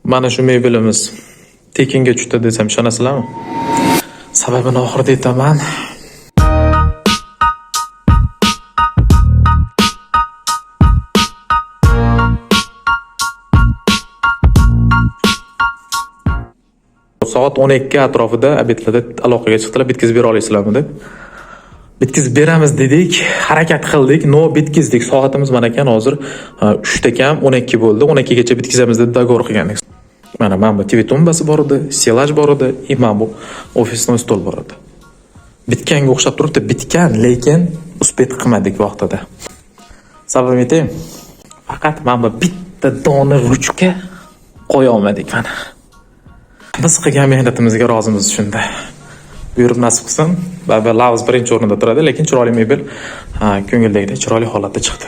Mana shu mebelimiz tekinga tushdi desam ishonasizlarmi? Sababini oxirida aytaman. Soat 12 atrofida obedlarda aloqaga chiqdilar, bitkizib bera olasizlarmi deb. Bitkizib beramiz dedik, harakat qildik, bitkizdik. Soatimiz mana ekan, hozir 3 kam 12 bo'ldi. 12 gacha bitkizamiz deb dogovor qilgandik. Mana bu TV tumbasi bor edi, selaj bor edi, mana bu ofisni stol bor edi. Bitganga o'xshab turibdi, bitgan, lekin uspet qilmadik vaqtida. Sababini aytaymi? Faqat mana bu bitta dona ruchka qo'ya olmadik mana. Biz qilgan mehnatimizga rozimiz shunda. Buyurib nasib qilsin. Lavz birinchi o'rinda turadi, lekin chiroyli mebel ko'ngildagidek chiroyli holatda chiqdi.